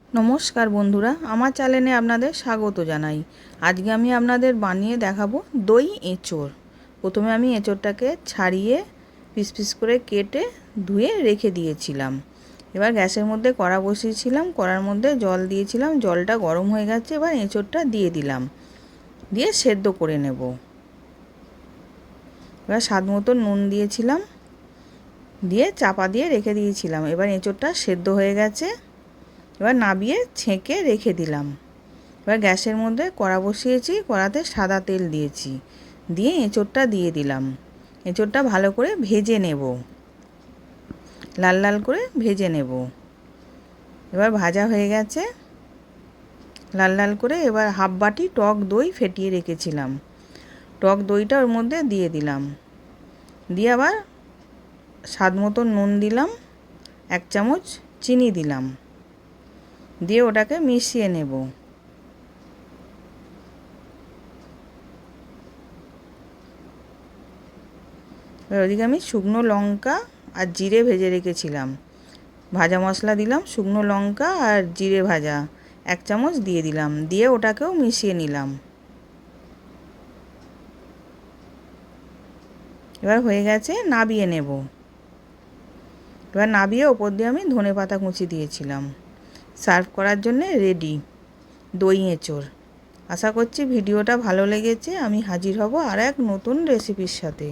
নমস্কার বন্ধুরা, আমার চ্যানেলে আপনাদের স্বাগত জানাই। আজকে আমি আপনাদের বানিয়ে দেখাবো দই এঁচোড়। প্রথমে আমি এঁচোড়টাকে ছাড়িয়ে পিস পিস করে কেটে ধুয়ে রেখে দিয়েছিলাম। এবার গ্যাসের মধ্যে কড়া বসিয়েছিলাম, কড়ার মধ্যে জল দিয়েছিলাম, জলটা গরম হয়ে গেছে। এবার এঁচোড়টা দিয়ে দিলাম, দিয়ে সেদ্ধ করে নেব। এবার স্বাদ মতো নুন দিয়েছিলাম, দিয়ে চাপা দিয়ে রেখে দিয়েছিলাম। এবার এঁচোড়টা সেদ্ধ হয়ে গেছে। এবার নাবিয়ে ছেঁকে রেখে দিলাম। এবার গ্যাসের মধ্যে কড়া বসিয়েছি, কড়াতে সাদা তেল দিয়েছি, দিয়ে এঁচোড়টা দিয়ে দিলাম। এঁচোড়টা ভালো করে ভেজে নেব, লাল লাল করে ভেজে নেব। এবার ভাজা হয়ে গেছে লাল লাল করে। এবার হাফ বাটি টক দই ফেটিয়ে রেখেছিলাম, টক দইটা ওর মধ্যে দিয়ে দিলাম, দিয়ে আবার স্বাদ মতো নুন দিলাম, 1 চামচ চিনি দিলাম, দিয়ে ওটাকে মিশিয়ে নেব। এবার ওদিকে আমি শুকনো লঙ্কা আর জিরে ভেজে রেখেছিলাম, ভাজা মশলা দিলাম, শুকনো লঙ্কা আর জিরে ভাজা 1 চামচ দিয়ে দিলাম, দিয়ে ওটাকেও মিশিয়ে নিলাম। এবার হয়ে গেছে, নাবিয়ে নেব। এবার নাবিয়ে ওপর দিয়ে আমি ধনেপাতা কুচি দিয়েছিলাম। সার্ভ করার জন্য রেডি দই এঁচোড়। আশা করছি ভিডিওটা ভালো লেগেছে। আমি হাজির হব আর এক নতুন রেসিপির সাথে।